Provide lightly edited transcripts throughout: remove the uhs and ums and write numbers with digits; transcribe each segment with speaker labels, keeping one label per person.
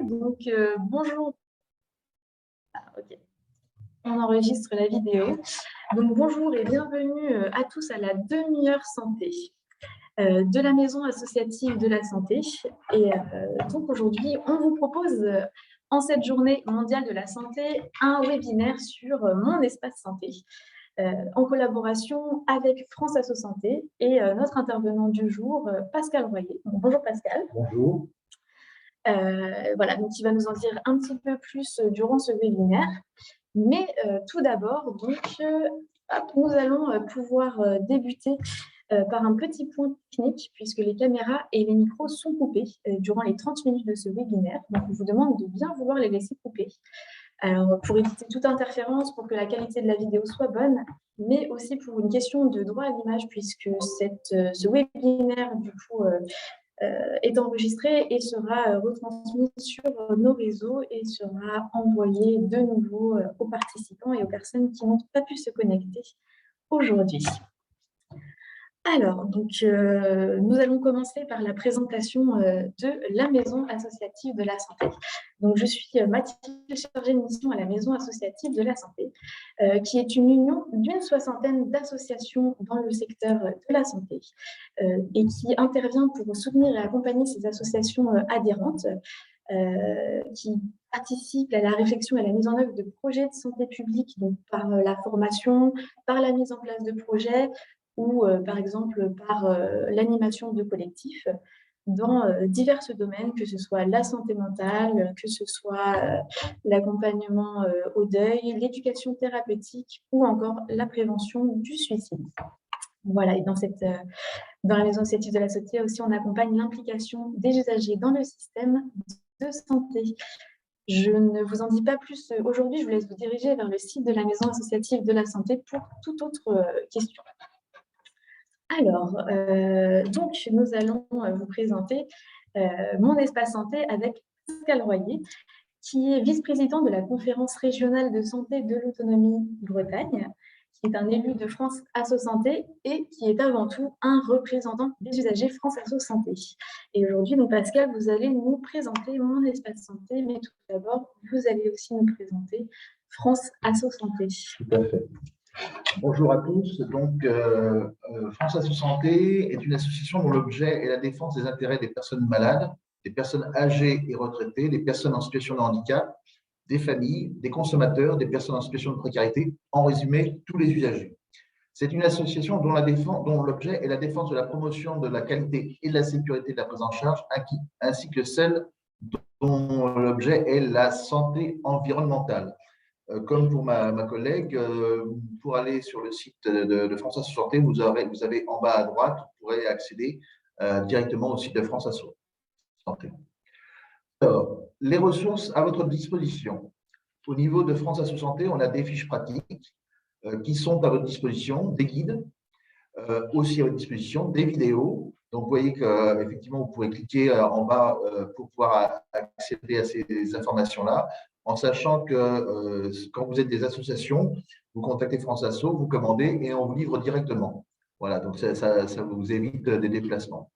Speaker 1: Donc, bonjour. Ok. On enregistre la vidéo. Donc, bonjour et bienvenue à tous à la demi-heure santé de la Maison associative de la santé. Et donc, aujourd'hui, on vous propose, en cette journée mondiale de la santé, un webinaire sur mon espace santé, en collaboration avec France Asso Santé et notre intervenant du jour, Pascal Royer. Donc, bonjour Pascal.
Speaker 2: Bonjour.
Speaker 1: Voilà, donc il va nous en dire un petit peu plus durant ce webinaire. Mais tout d'abord, donc, nous allons pouvoir débuter par un petit point technique, puisque les caméras et les micros sont coupés durant les 30 minutes de ce webinaire. Donc, on vous demande de bien vouloir les laisser couper. Alors, pour éviter toute interférence, pour que la qualité de la vidéo soit bonne, mais aussi pour une question de droit à l'image, puisque ce webinaire, du coup, est enregistré et sera retransmis sur nos réseaux et sera envoyé de nouveau aux participants et aux personnes qui n'ont pas pu se connecter aujourd'hui. Alors, donc, nous allons commencer par la présentation de la Maison associative de la santé. Donc, je suis Mathilde, chargée de mission à la Maison associative de la santé, qui est une union d'une soixantaine d'associations dans le secteur de la santé et qui intervient pour soutenir et accompagner ces associations adhérentes qui participent à la réflexion et à la mise en œuvre de projets de santé publique, donc par la formation, par la mise en place de projets, ou par exemple par l'animation de collectifs dans divers domaines, que ce soit la santé mentale, que ce soit l'accompagnement au deuil, l'éducation thérapeutique ou encore la prévention du suicide. Voilà, et dans la Maison associative de la santé aussi, on accompagne l'implication des usagers dans le système de santé. Je ne vous en dis pas plus aujourd'hui, je vous laisse vous diriger vers le site de la Maison associative de la santé pour toute autre question. Alors, donc, nous allons vous présenter mon espace santé avec Pascal Royer, qui est vice-président de la conférence régionale de santé de l'autonomie Bretagne, qui est un élu de France Asso Santé et qui est avant tout un représentant des usagers France Asso Santé. Et aujourd'hui, donc Pascal, vous allez nous présenter mon espace santé, mais tout d'abord, vous allez aussi nous présenter France Asso Santé.
Speaker 2: Tout à fait. Bonjour à tous. Donc, France Asso Santé est une association dont l'objet est la défense des intérêts des personnes malades, des personnes âgées et retraitées, des personnes en situation de handicap, des familles, des consommateurs, des personnes en situation de précarité, en résumé, tous les usagers. C'est une association dont l'objet est la défense de la promotion de la qualité et de la sécurité de la prise en charge, ainsi que celle dont l'objet est la santé environnementale. Comme pour ma collègue, pour aller sur le site de France Asso Santé, vous avez en bas à droite, vous pourrez accéder directement au site de France Asso Santé. Alors, les ressources à votre disposition. Au niveau de France Asso Santé, on a des fiches pratiques qui sont à votre disposition, des guides aussi à votre disposition, des vidéos. Donc, vous voyez qu'effectivement, vous pouvez cliquer en bas pour pouvoir accéder à ces informations-là, en sachant que quand vous êtes des associations, vous contactez France Asso, vous commandez et on vous livre directement. Voilà, donc ça vous évite des déplacements.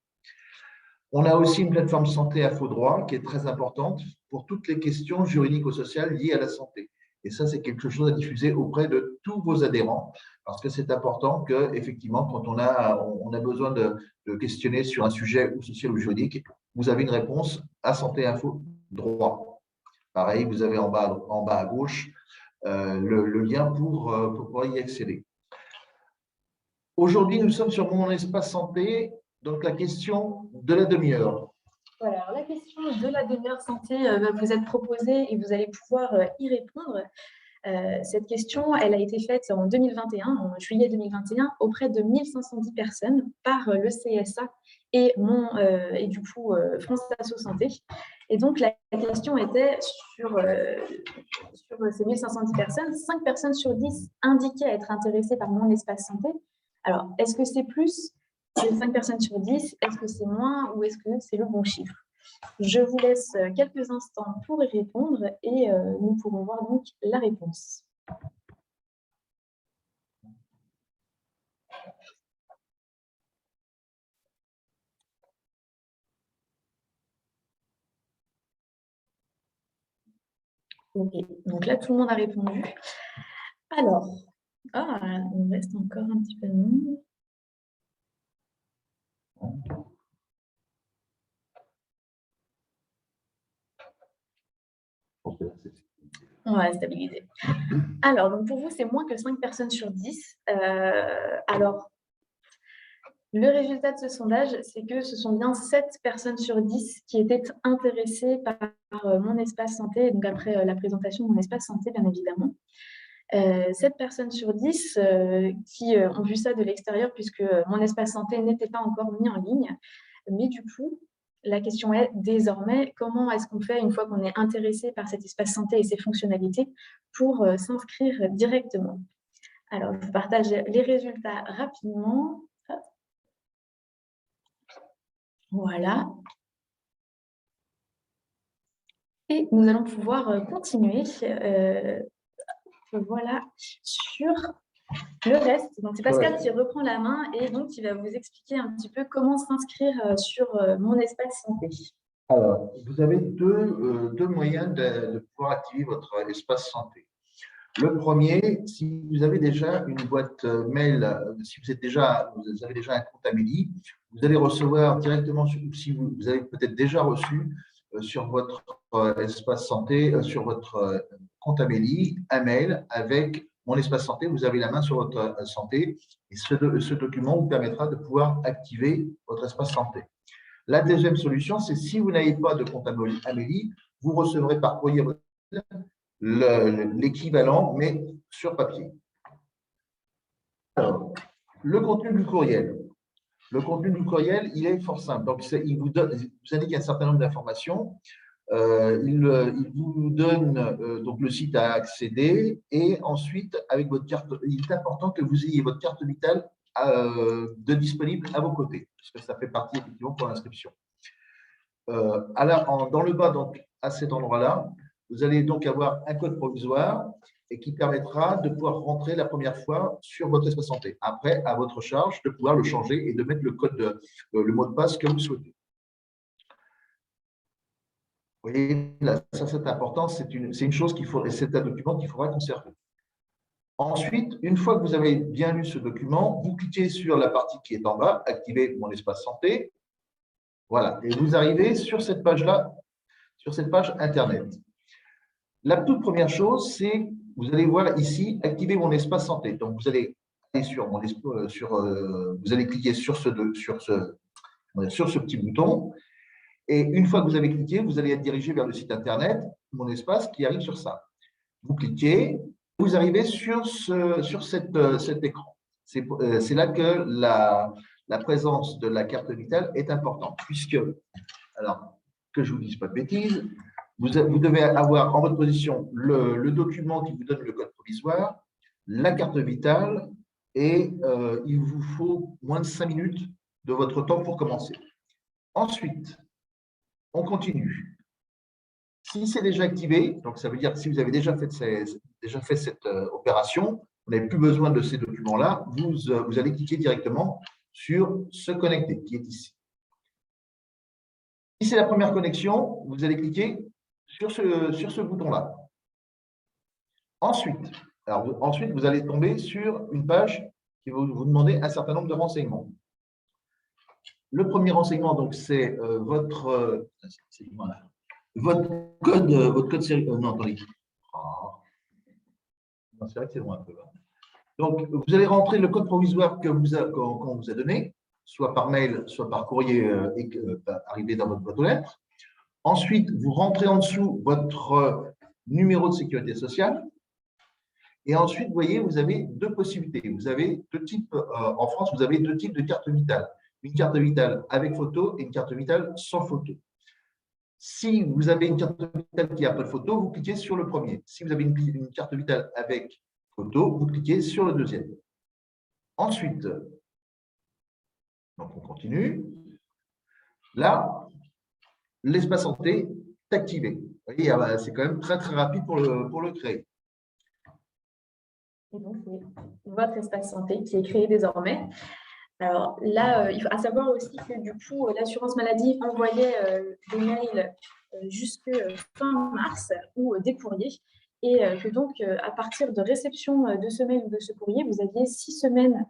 Speaker 2: On a aussi une plateforme santé à faux droit qui est très importante pour toutes les questions juridico-sociales liées à la santé. Et ça, c'est quelque chose à diffuser auprès de tous vos adhérents, parce que c'est important que, effectivement, quand on a besoin de questionner sur un sujet ou social ou juridique, vous avez une réponse à Santé Info Droit. Pareil, vous avez en bas à gauche le lien pour pouvoir y accéder. Aujourd'hui, nous sommes sur mon espace santé, donc la question de la demi-heure.
Speaker 1: Voilà, alors la question de la demi-heure santé va vous être proposée et vous allez pouvoir y répondre. Cette question, elle a été faite en 2021, en juillet 2021, auprès de 1510 personnes par le CSA et du coup France Asso Santé. Et donc la question était sur ces 1510 personnes, 5 personnes sur 10 indiquaient être intéressées par mon espace santé. Alors, est-ce que c'est plus, c'est 5 personnes sur 10, est-ce que c'est moins ou est-ce que c'est le bon chiffre? Je vous laisse quelques instants pour y répondre et nous pourrons voir donc la réponse. Ok, donc là, tout le monde a répondu. Alors, il reste encore un petit peu de monde. On va stabiliser. Alors, donc pour vous, c'est moins que 5 personnes sur 10. Alors, le résultat de ce sondage, c'est que ce sont bien 7 personnes sur 10 qui étaient intéressées par mon espace santé, donc après la présentation de mon espace santé, bien évidemment. 7 personnes sur 10 qui ont vu ça de l'extérieur, puisque mon espace santé n'était pas encore mis en ligne. Mais du coup, la question est désormais, comment est-ce qu'on fait une fois qu'on est intéressé par cet espace santé et ses fonctionnalités pour s'inscrire directement? Alors, je vous partage les résultats rapidement. Voilà. Et nous allons pouvoir continuer voilà, sur le reste. Donc, c'est Pascal qui reprend la main et donc qui va vous expliquer un petit peu comment s'inscrire sur mon espace santé.
Speaker 2: Alors, vous avez deux moyens de pouvoir activer votre espace santé. Le premier, si vous avez déjà une boîte mail, si vous avez déjà un compte Amélie, vous allez recevoir directement, si vous avez peut-être déjà reçu sur votre espace santé, sur votre compte Amélie, un mail avec mon espace santé. Vous avez la main sur votre santé et ce document vous permettra de pouvoir activer votre espace santé. La deuxième solution, c'est si vous n'avez pas de compte Amélie, vous recevrez par courrier l'équivalent, mais sur papier. Alors, le contenu du courriel. Le contenu du courriel, il est fort simple. Donc, il vous indique un certain nombre d'informations. Il vous donne donc le site à accéder et ensuite, avec votre carte, il est important que vous ayez votre carte vitale de disponible à vos côtés, parce que ça fait partie effectivement pour l'inscription. Dans le bas, donc, à cet endroit-là, vous allez donc avoir un code provisoire et qui permettra de pouvoir rentrer la première fois sur votre espace santé. Après, à votre charge, de pouvoir le changer et de mettre le code, le mot de passe que vous souhaitez. Vous voyez, là, ça c'est important, c'est une chose c'est un document qu'il faudra conserver. Ensuite, une fois que vous avez bien lu ce document, vous cliquez sur la partie qui est en bas, activer mon espace santé. Voilà, et vous arrivez sur cette page-là, sur cette page Internet. La toute première chose, c'est, vous allez voir ici, activer mon espace santé. Donc, vous allez aller vous allez cliquer sur ce petit bouton. Et une fois que vous avez cliqué, vous allez être dirigé vers le site Internet, mon espace, qui arrive sur ça. Vous cliquez, vous arrivez sur cet écran. C'est là que la présence de la carte vitale est importante, puisque, alors, que je ne vous dise pas de bêtises, vous devez avoir en votre position le document qui vous donne le code provisoire, la carte vitale, et il vous faut moins de 5 minutes de votre temps pour commencer. Ensuite, on continue. Si c'est déjà activé, donc ça veut dire que si vous avez déjà fait cette opération, vous n'avez plus besoin de ces documents-là, vous allez cliquer directement sur « Se connecter » qui est ici. Si c'est la première connexion, vous allez cliquer sur ce bouton-là. Ensuite, vous allez tomber sur une page qui va vous demander un certain nombre de renseignements. Le premier renseignement, donc, c'est votre code série. Non, attendez. C'est vrai que c'est loin un peu. Donc, vous allez rentrer le code provisoire qu'on vous a donné, soit par mail, soit par courrier arrivé dans votre boîte aux lettres. Ensuite, vous rentrez en dessous votre numéro de sécurité sociale. Et ensuite, vous voyez, vous avez deux possibilités. Vous avez deux types, en France, vous avez deux types de carte vitale. Une carte vitale avec photo et une carte vitale sans photo. Si vous avez une carte vitale qui n'a pas de photo, vous cliquez sur le premier. Si vous avez une carte vitale avec photo, vous cliquez sur le deuxième. Ensuite, donc on continue. Là, l'espace santé est activé. Vous voyez, c'est quand même très, très rapide pour le créer.
Speaker 1: Et donc, c'est votre espace santé qui est créé désormais. Alors là, il faut savoir aussi que du coup, l'assurance maladie envoyait des mails jusque fin mars ou des courriers. Et que donc, à partir de réception de ce mail ou de ce courrier, vous aviez 6 semaines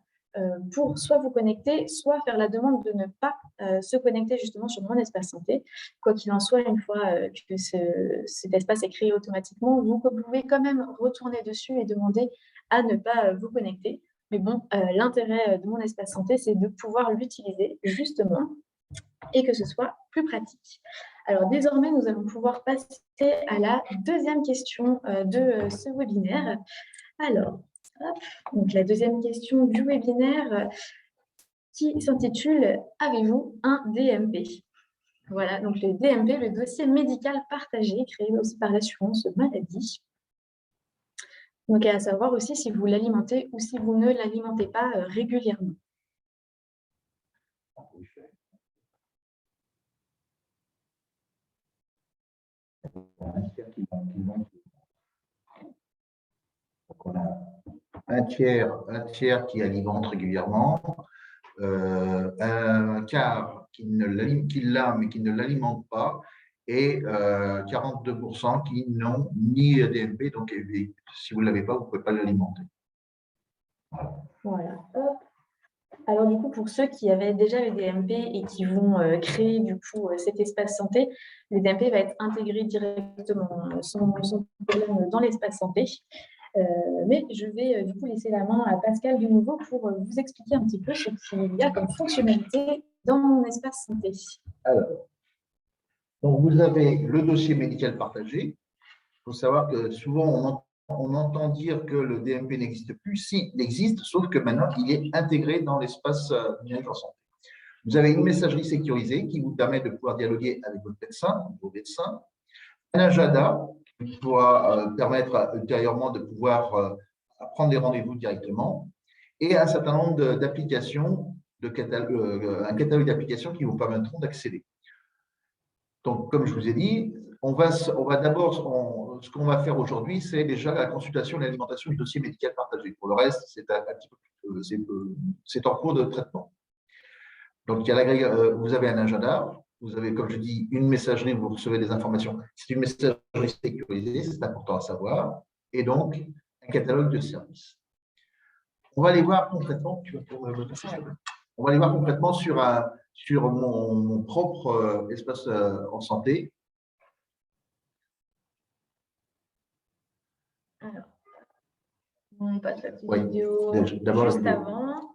Speaker 1: pour soit vous connecter, soit faire la demande de ne pas se connecter justement sur mon espace santé. Quoi qu'il en soit, une fois que cet espace est créé automatiquement, vous pouvez quand même retourner dessus et demander à ne pas vous connecter. Mais bon, l'intérêt de mon espace santé, c'est de pouvoir l'utiliser justement et que ce soit plus pratique. Alors désormais, nous allons pouvoir passer à la deuxième question de ce webinaire. Alors, hop, donc la deuxième question du webinaire qui s'intitule « Avez-vous un DMP ?» Voilà, donc le DMP, le dossier médical partagé, créé aussi par l'assurance maladie. Donc à savoir aussi si vous l'alimentez ou si vous ne l'alimentez pas régulièrement.
Speaker 2: Donc on a un tiers qui alimente régulièrement, un quart qui l'a mais qui ne l'alimente pas, et 42% qui n'ont ni DMP, donc si vous ne l'avez pas, vous ne pouvez pas l'alimenter.
Speaker 1: Voilà. Hop. Alors du coup, pour ceux qui avaient déjà le DMP et qui vont créer du coup cet espace santé, le DMP va être intégré directement sans problème dans l'espace santé. Mais je vais du coup laisser la main à Pascal de nouveau pour vous expliquer un petit peu ce qu'il y a comme fonctionnalité dans mon espace santé.
Speaker 2: Alors, donc vous avez le dossier médical partagé. Il faut savoir que souvent on entend dire que le DMP n'existe plus. Si, il existe, sauf que maintenant il est intégré dans l'espace numérique en santé. Vous avez une messagerie sécurisée qui vous permet de pouvoir dialoguer avec votre médecin, vos médecins. Un agenda qui pourra permettre ultérieurement de pouvoir prendre des rendez-vous directement, et un certain nombre d'applications, un catalogue d'applications qui vous permettront d'accéder. Donc, comme je vous ai dit, on va d'abord, ce qu'on va faire aujourd'hui, c'est déjà la consultation et l'alimentation du dossier médical partagé. Pour le reste, c'est en cours de traitement. Donc, vous avez un agenda, vous avez, comme je dis, une messagerie où vous recevez des informations. C'est une messagerie sécurisée, c'est important à savoir, et donc un catalogue de services. On va aller voir concrètement, on va aller voir concrètement sur mon propre espace en santé.
Speaker 1: Alors, on passe la petite vidéo juste avant.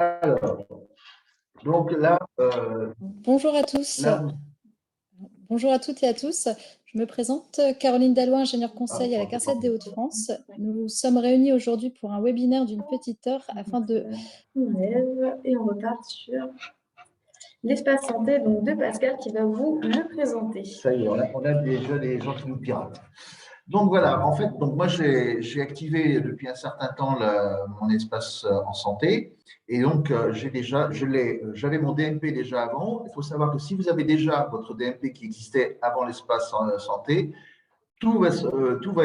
Speaker 2: Alors, donc là…
Speaker 3: Bonjour à tous. Bonjour à toutes et à tous. Je me présente, Caroline Dallois, ingénieure conseil à la CARSAT des Hauts-de-France. Nous sommes réunis aujourd'hui pour un webinaire d'une petite heure afin de…
Speaker 1: On lève et on repart sur l'espace santé donc de Pascal qui va vous le présenter.
Speaker 2: Ça y est, on a déjà des gens qui nous piratent. Donc voilà, en fait, donc moi j'ai activé depuis un certain temps mon espace en santé, et donc j'avais mon DMP déjà avant. Il faut savoir que si vous avez déjà votre DMP qui existait avant l'espace santé, tout va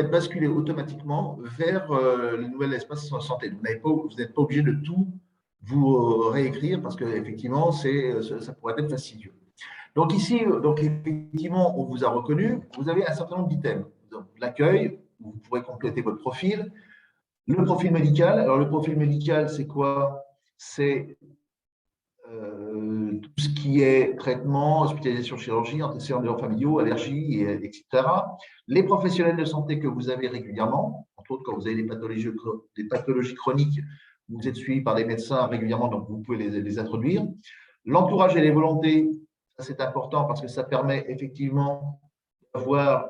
Speaker 2: être basculé automatiquement vers le nouvel espace santé. Vous n'êtes pas obligé de tout vous réécrire parce qu'effectivement, ça pourrait être fastidieux. Donc ici, effectivement, on vous a reconnu, vous avez un certain nombre d'items. l'accueil, où vous pourrez compléter votre profil. Le profil médical. Alors, le profil médical, c'est quoi? C'est tout ce qui est traitement, hospitalisation, chirurgie, antécédents familiaux, allergies, etc. Les professionnels de santé que vous avez régulièrement, entre autres quand vous avez des pathologies chroniques, vous êtes suivi par des médecins régulièrement, donc vous pouvez les introduire. L'entourage et les volontés, c'est important parce que ça permet effectivement d'avoir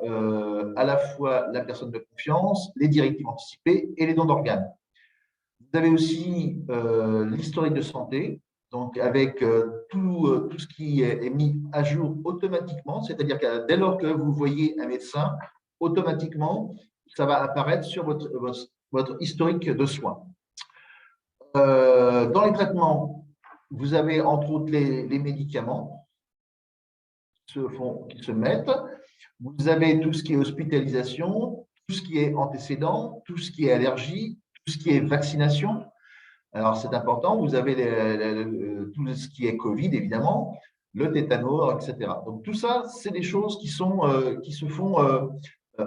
Speaker 2: à la fois la personne de confiance, les directives anticipées et les dons d'organes. Vous avez aussi l'historique de santé, donc avec tout ce qui est mis à jour automatiquement, c'est-à-dire que dès lors que vous voyez un médecin, automatiquement, ça va apparaître sur votre historique de soins. Dans les traitements, vous avez entre autres les médicaments qui se mettent. Vous avez tout ce qui est hospitalisation, tout ce qui est antécédents, tout ce qui est allergie, tout ce qui est vaccination. Alors, c'est important, vous avez tout ce qui est Covid, évidemment, le tétano, etc. Donc, tout ça, c'est des choses qui se font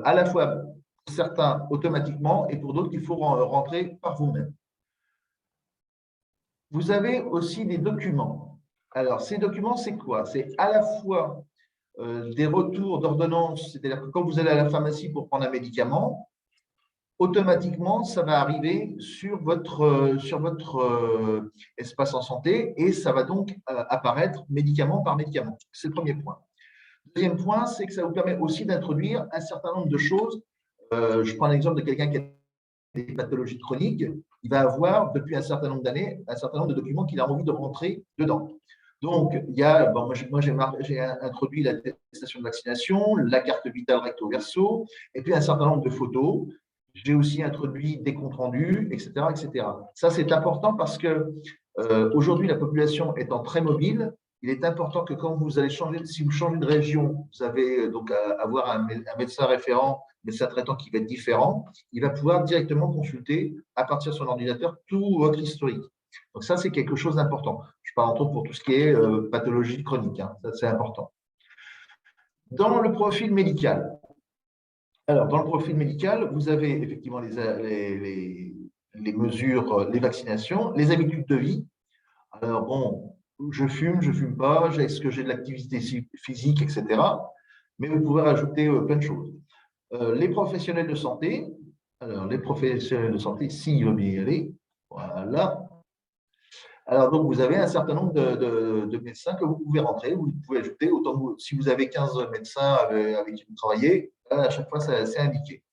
Speaker 2: à la fois pour certains automatiquement et pour d'autres qu'il faut rentrer par vous-même. Vous avez aussi des documents. Alors, ces documents, c'est quoi? C'est à la fois des retours d'ordonnance, c'est-à-dire que quand vous allez à la pharmacie pour prendre un médicament, automatiquement, ça va arriver sur votre espace en santé et ça va donc apparaître médicament par médicament. C'est le premier point. Deuxième point, c'est que ça vous permet aussi d'introduire un certain nombre de choses. Je prends l'exemple de quelqu'un qui a des pathologies chroniques. Il va avoir, depuis un certain nombre d'années, un certain nombre de documents qu'il a envie de rentrer dedans. Donc, il y a, bon, moi j'ai introduit l'attestation de vaccination, la carte vitale recto verso, et puis un certain nombre de photos. J'ai aussi introduit des comptes rendus, etc., etc. Ça, c'est important parce que aujourd'hui, la population étant très mobile, il est important que quand vous allez changer, si vous changez de région, vous avez donc à avoir un médecin référent, médecin traitant qui va être différent, il va pouvoir directement consulter à partir de son ordinateur tout votre historique. Donc ça, c'est quelque chose d'important. Je parle entre autres pour tout ce qui est pathologie chronique, hein. Ça, c'est important. Dans le profil médical, alors, dans le profil médical, vous avez effectivement les mesures, les vaccinations, les habitudes de vie. Alors, bon, je fume pas, est-ce que j'ai de l'activité physique, etc. Mais vous pouvez rajouter plein de choses. Les professionnels de santé, alors les professionnels de santé, s'ils veulent bien y aller, voilà. Alors, donc, vous avez un certain nombre de médecins que vous pouvez rentrer, vous pouvez ajouter, autant que si vous avez 15 médecins avec qui vous travaillez, à chaque fois, c'est indiqué.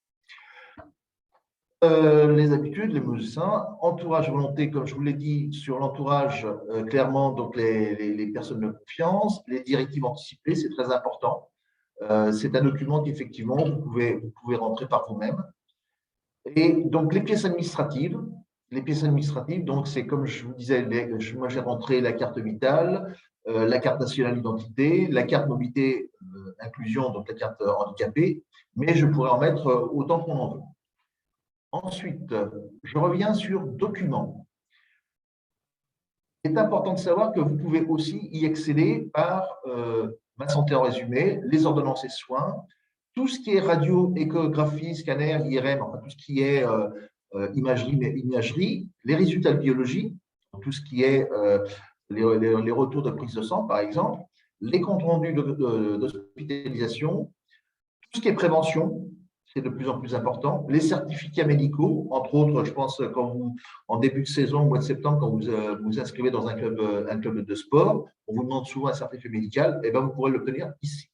Speaker 2: Les habitudes, les médecins, entourage volonté, comme je vous l'ai dit, sur l'entourage, clairement, donc les personnes de confiance, les directives anticipées, c'est très important. C'est un document qu'effectivement, vous pouvez rentrer par vous-même. Et donc, les pièces administratives, donc c'est comme je vous disais, moi j'ai rentré la carte vitale, la carte nationale d'identité, la carte mobilité inclusion, donc la carte handicapée, mais je pourrais en mettre autant qu'on en veut. Ensuite, je reviens sur documents. Il est important de savoir que vous pouvez aussi y accéder par Ma Santé en résumé, les ordonnances et soins, tout ce qui est radio, échographie, scanner, IRM, enfin tout ce qui est imagerie, les résultats de biologie, tout ce qui est les retours de prise de sang, par exemple, les comptes rendus d'hospitalisation, tout ce qui est prévention, c'est de plus en plus important, les certificats médicaux, entre autres, je pense, en début de saison, au mois de septembre, quand vous vous inscrivez dans un club de sport, on vous demande souvent un certificat médical, et bien vous pourrez l'obtenir ici.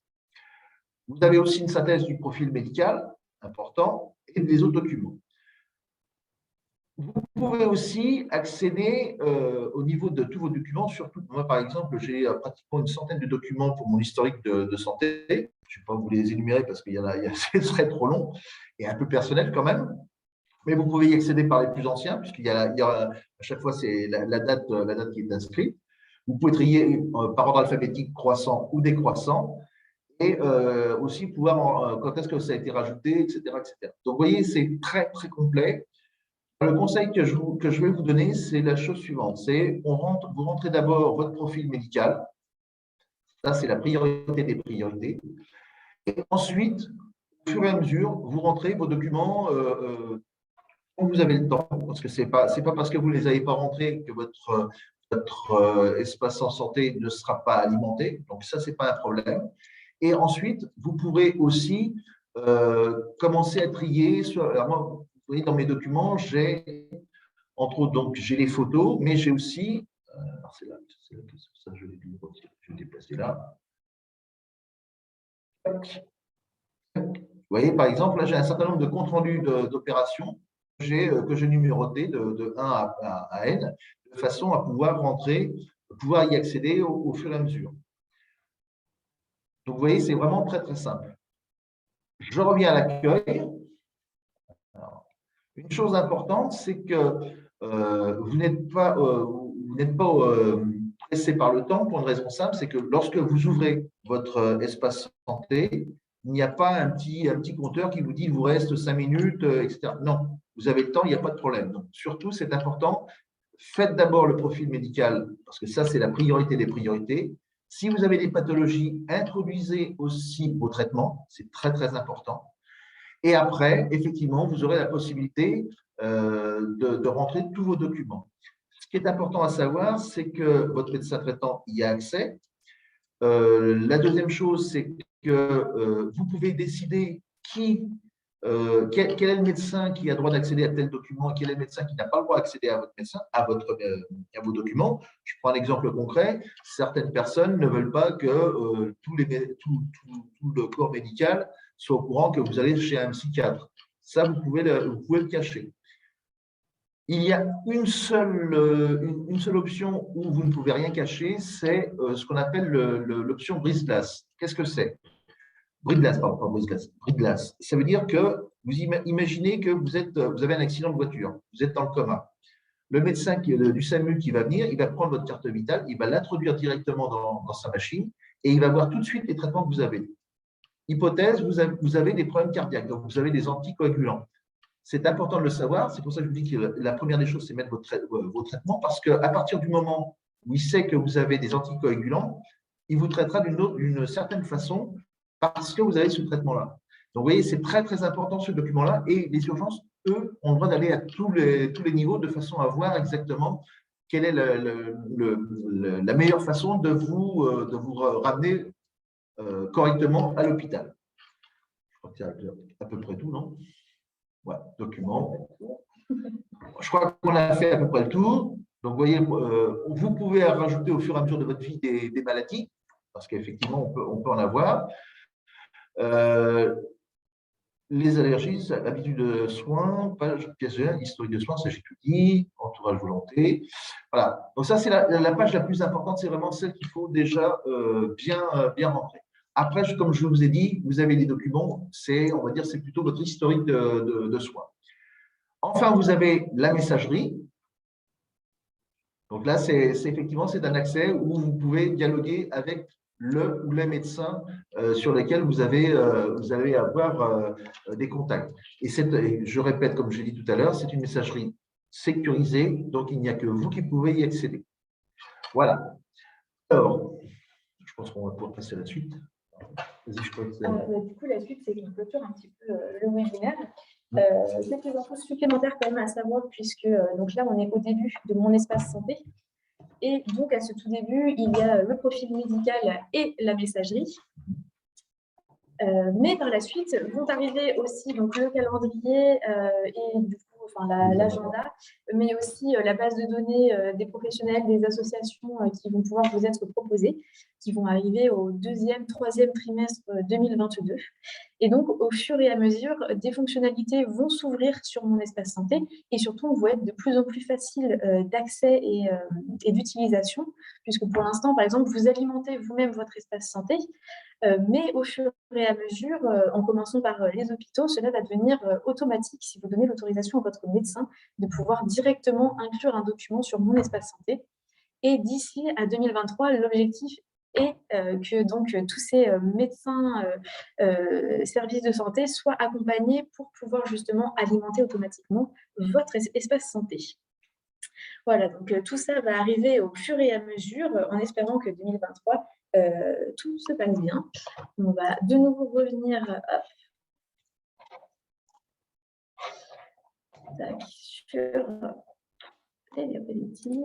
Speaker 2: Vous avez aussi une synthèse du profil médical, important, et des autres documents. Vous pouvez aussi accéder au niveau de tous vos documents, surtout moi par exemple, j'ai pratiquement une centaine de documents pour mon historique de santé. Je ne vais pas vous les énumérer parce qu'il ce serait trop long et un peu personnel quand même. Mais vous pouvez y accéder par les plus anciens, puisqu'il y a à chaque fois c'est la date qui est inscrite. Vous pouvez trier par ordre alphabétique croissant ou décroissant. Et aussi pouvoir, quand est-ce que ça a été rajouté, etc., etc. Donc, vous voyez, c'est très, très complet. Le conseil que je vais vous donner, c'est la chose suivante. C'est vous rentrez d'abord votre profil médical. Ça, c'est la priorité des priorités. Et ensuite, au fur et à mesure, vous rentrez vos documents quand vous avez le temps, parce que ce n'est pas parce que vous ne les avez pas rentrés que votre espace en santé ne sera pas alimenté. Donc, ça, ce n'est pas un problème. Et ensuite, vous pourrez aussi commencer à trier. Alors moi, vous voyez, dans mes documents, j'ai, entre autres, donc, j'ai les photos, mais j'ai aussi, c'est là, ça, je vais déplacer là. Vous voyez, par exemple, là, j'ai un certain nombre de comptes rendus d'opérations que j'ai numérotés de 1 à N, de façon à pouvoir rentrer, pouvoir y accéder au fur et à mesure. Donc, vous voyez, c'est vraiment très, très simple. Je reviens à l'accueil. Une chose importante, c'est que vous n'êtes pas pressé par le temps pour une raison simple, c'est que lorsque vous ouvrez votre espace santé, il n'y a pas un petit compteur qui vous dit il vous reste 5 minutes, etc. Non, vous avez le temps, il n'y a pas de problème. Donc, surtout, c'est important, faites d'abord le profil médical, parce que ça, c'est la priorité des priorités. Si vous avez des pathologies, introduisez aussi vos traitements, c'est très, très important. Et après, effectivement, vous aurez la possibilité de rentrer tous vos documents. Ce qui est important à savoir, c'est que votre médecin traitant y a accès. La deuxième chose, c'est que vous pouvez décider quel est le médecin qui a droit d'accéder à tel document et quel est le médecin qui n'a pas le droit d'accéder à votre médecin, à vos documents. Je prends un exemple concret. Certaines personnes ne veulent pas que tout le corps médical soit au courant que vous allez chez un psychiatre. Ça, vous pouvez le cacher. Il y a une seule option où vous ne pouvez rien cacher, c'est ce qu'on appelle l'option brise-glace. Qu'est-ce que c'est? Brise-glace, pardon, pas brise-glace. Brise-glace. Ça veut dire que vous imaginez que vous avez un accident de voiture, vous êtes dans le coma. Le médecin du SAMU qui va venir, il va prendre votre carte vitale, il va l'introduire directement dans sa machine et il va voir tout de suite les traitements que vous avez. Hypothèse, vous avez des problèmes cardiaques, donc vous avez des anticoagulants. C'est important de le savoir, c'est pour ça que je vous dis que la première des choses, c'est mettre vos traitements, parce qu'à partir du moment où il sait que vous avez des anticoagulants, il vous traitera d'une certaine façon parce que vous avez ce traitement-là. Donc, vous voyez, c'est très, très important ce document-là, et les urgences, eux, ont le droit d'aller à tous les niveaux de façon à voir exactement quelle est la meilleure façon de vous ramener correctement à l'hôpital. Je crois que c'est à peu près tout, non? Ouais, document. Je crois qu'on a fait à peu près le tour. Donc, vous voyez, vous pouvez rajouter au fur et à mesure de votre vie des maladies, parce qu'effectivement, on peut en avoir. Les allergies, habitudes de soins, page pièce jointe, historique de soins, ça j'ai tout dit, entourage volonté. Voilà. Donc, ça, c'est la page la plus importante, c'est vraiment celle qu'il faut déjà bien rentrer. Après, comme je vous ai dit, vous avez des documents, on va dire, c'est plutôt votre historique de soins. Enfin, vous avez la messagerie. Donc là, effectivement, c'est un accès où vous pouvez dialoguer avec le ou les médecins sur lesquels vous allez avoir des contacts. Et je répète, comme je l'ai dit tout à l'heure, c'est une messagerie sécurisée, donc il n'y a que vous qui pouvez y accéder. Voilà. Alors, je pense qu'on va pouvoir passer à la suite.
Speaker 1: Du coup, la suite, c'est qu'on clôture un petit peu le webinaire. Quelques infos supplémentaires quand même à savoir, puisque donc là, on est au début de mon espace santé. Et donc, à ce tout début, il y a le profil médical et la messagerie. Mais par la suite, vont arriver aussi donc, le calendrier et du coup, l'agenda, mais aussi la base de données des professionnels, des associations qui vont pouvoir vous être proposées, qui vont arriver au 2e, 3e trimestre 2022. Et donc, au fur et à mesure, des fonctionnalités vont s'ouvrir sur mon espace santé et surtout vont être de plus en plus faciles d'accès et d'utilisation, puisque pour l'instant, par exemple, vous alimentez vous-même votre espace santé, mais au fur et à mesure, en commençant par les hôpitaux, cela va devenir automatique si vous donnez l'autorisation à votre médecin de pouvoir directement inclure un document sur mon espace santé. Et d'ici à 2023, l'objectif est que donc tous ces médecins services de santé soient accompagnés pour pouvoir justement alimenter automatiquement votre espace santé. Voilà, donc tout ça va arriver au fur et à mesure, en espérant que 2023, tout se passe bien. On va de nouveau revenir sur les diapositives.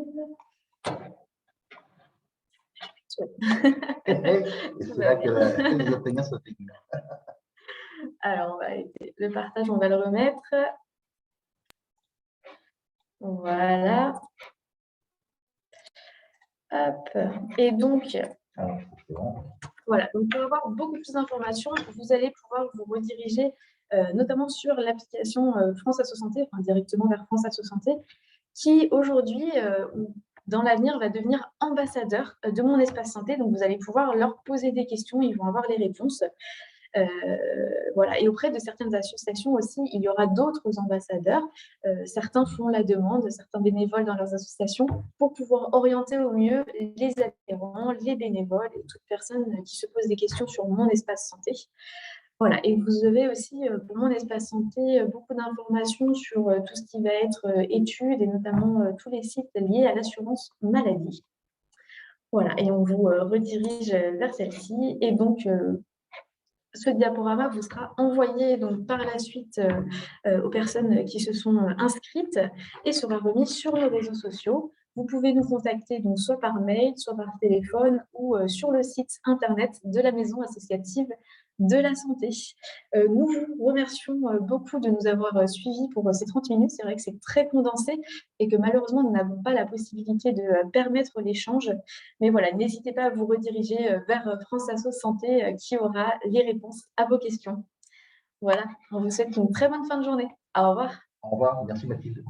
Speaker 2: Et c'est là que les Athéniens s'atteignent.
Speaker 1: Alors, on va arrêter le partage, on va le remettre. Voilà. Hop. Et donc, voilà. Donc, pour avoir beaucoup plus d'informations, vous allez pouvoir vous rediriger notamment sur l'application France Asso Santé, enfin, directement vers France Asso Santé, qui aujourd'hui, dans l'avenir, va devenir ambassadeur de Mon Espace Santé. Donc, vous allez pouvoir leur poser des questions, ils vont avoir les réponses. Voilà. Et auprès de certaines associations aussi, il y aura d'autres ambassadeurs. Certains font la demande, certains bénévoles dans leurs associations pour pouvoir orienter au mieux les adhérents, les bénévoles et toute personne qui se pose des questions sur Mon Espace Santé. Voilà. Et vous avez aussi, pour Mon Espace Santé, beaucoup d'informations sur tout ce qui va être études et notamment tous les sites liés à l'assurance maladie. Voilà. Et on vous redirige vers celle-ci. Et donc, ce diaporama vous sera envoyé donc, par la suite aux personnes qui se sont inscrites et sera remis sur nos réseaux sociaux. Vous pouvez nous contacter donc, soit par mail, soit par téléphone ou sur le site internet de la Maison associative de la santé. Nous vous remercions beaucoup de nous avoir suivis pour ces 30 minutes. C'est vrai que c'est très condensé et que malheureusement, nous n'avons pas la possibilité de permettre l'échange. Mais voilà, n'hésitez pas à vous rediriger vers France Asso Santé qui aura les réponses à vos questions. Voilà, on vous souhaite une très bonne fin de journée. Au revoir.
Speaker 2: Au revoir, merci Mathilde.